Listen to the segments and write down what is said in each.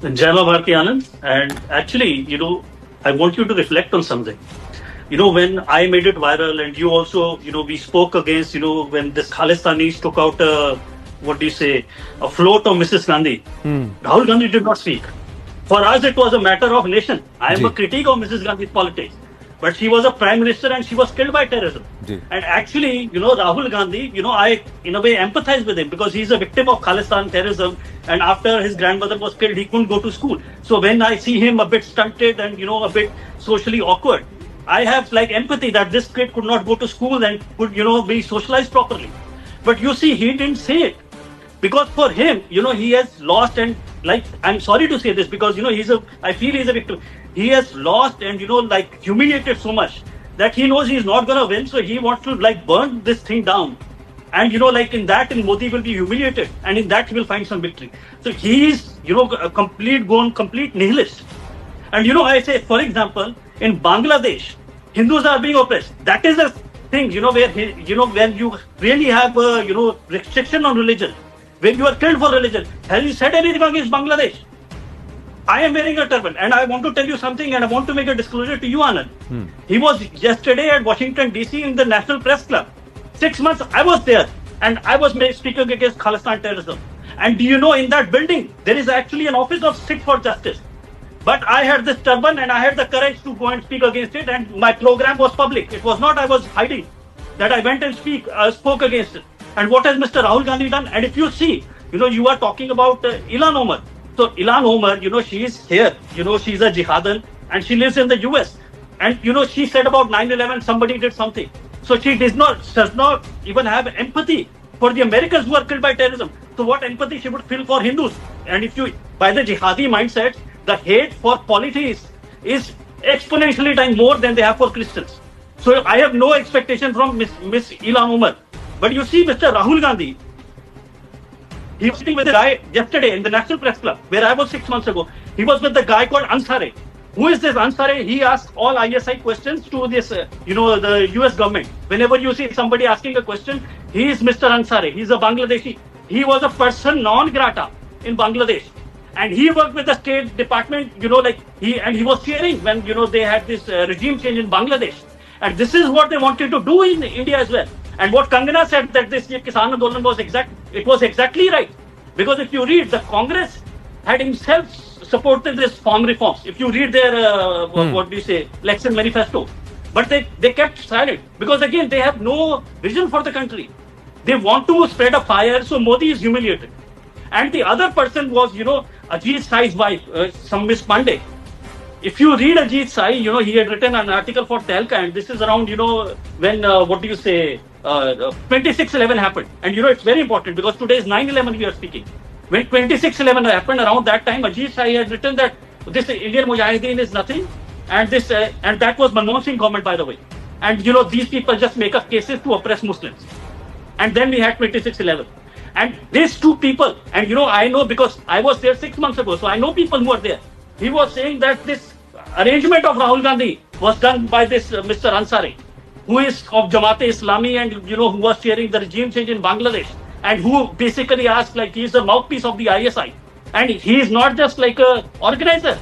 Jai Bharti Anand. And actually, I want you to reflect on something. When I made it viral, and you also, we spoke against, when this Khalistanis took out what do you say, a float of Mrs. Gandhi. Rahul Gandhi did not speak. For us, it was a matter of nation. I am a critique of Mrs. Gandhi's politics. But she was a prime minister and she was killed by terrorism. And actually, Rahul Gandhi, I in a way empathize with him because he's a victim of Khalistan terrorism. And after his grandmother was killed, he couldn't go to school. So when I see him a bit stunted and, a bit socially awkward, I have like empathy that this kid could not go to school and could, be socialized properly. But you see, he didn't say it. Because for him, he has lost, and like, I'm sorry to say this because, I feel he's a victim. He has lost and, humiliated so much that he knows he's not going to win. So he wants to burn this thing down. And, in that, Modi will be humiliated. And in that, he will find some victory. So he is, a complete nihilist. And, I say, for example, in Bangladesh, Hindus are being oppressed. That is a thing, where, when you really have, restriction on religion. When you are killed for religion, have you said anything against Bangladesh? I am wearing a turban, and I want to tell you something, and I want to make a disclosure to you, Anand. He was yesterday at Washington, D.C. in the National Press Club. 6 months, I was there, and I was speaking against Khalistan terrorism. And do you know, in that building, there is actually an office of Sikh for Justice. But I had this turban, and I had the courage to go and speak against it, and my program was public. It was not I was hiding, that I went and spoke against it. And what has Mr. Rahul Gandhi done? And if you see, you are talking about Ilhan Omar. So Ilhan Omar, she is here. She's a jihadin and she lives in the US. And, she said about 9/11, somebody did something. So she does not even have empathy for the Americans who are killed by terrorism. So what empathy she would feel for Hindus? And if you, by the jihadi mindset, the hate for polytheists is exponentially times more than they have for Christians. So I have no expectation from Miss Ilhan Omar. But you see, Mr. Rahul Gandhi, he was sitting with a guy yesterday in the National Press Club, where I was 6 months ago. He was with the guy called Ansari. Who is this Ansari? He asks all ISI questions to this, the US government. Whenever you see somebody asking a question, he is Mr. Ansari. He's a Bangladeshi. He was a person non grata in Bangladesh. And he worked with the State Department, he was cheering when, they had this regime change in Bangladesh. And this is what they wanted to do in India as well. And what Kangana said that this Kisan Andolan was exactly right. Because if you read, the Congress had himself supported this farm reforms. If you read their, election manifesto. But they kept silent. Because again, they have no vision for the country. They want to spread a fire, so Modi is humiliated. And the other person was, Ajit Sai's wife, some Miss Pandey. If you read Ajit Sai, he had written an article for Telka, and this is around, when, 26/11 happened. And, it's very important because today is 9/11 we are speaking. When 26/11 happened, around that time, Ajit Sai had written that this Indian Mujahideen is nothing. And this, and that was Manmohan Singh government, by the way. And, these people just make up cases to oppress Muslims. And then we had 26/11. And these two people, and, I know because I was there 6 months ago, so I know people who are there. He was saying that this arrangement of Rahul Gandhi was done by this Mr. Ansari, who is of Jamaat-e-Islami and, who was chairing the regime change in Bangladesh, and who basically asked, he is the mouthpiece of the ISI. And he is not just like a organizer.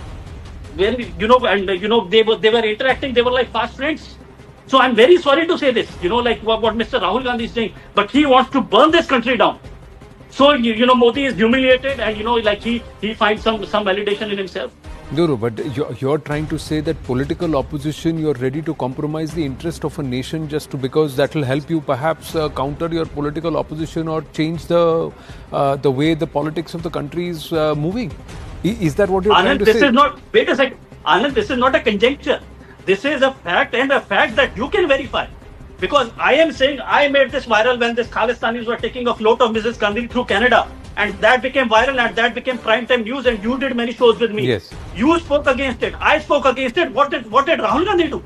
When, they were interacting, they were like fast friends. So I'm very sorry to say this, what Mr. Rahul Gandhi is saying, but he wants to burn this country down. So, Modi is humiliated and, he finds some validation in himself. No, but you're trying to say that political opposition, you're ready to compromise the interest of a nation just because that will help you perhaps counter your political opposition or change the way the politics of the country is moving. Is that what you're trying to say? Wait a second. Anand, this is not a conjecture. This is a fact, and a fact that you can verify. Because I am saying I made this viral when this Khalistanis were taking a float of Mrs. Gandhi through Canada. And that became viral and that became primetime news, and you did many shows with me. Yes. You spoke against it. I spoke against it. What did Rahul Gandhi do?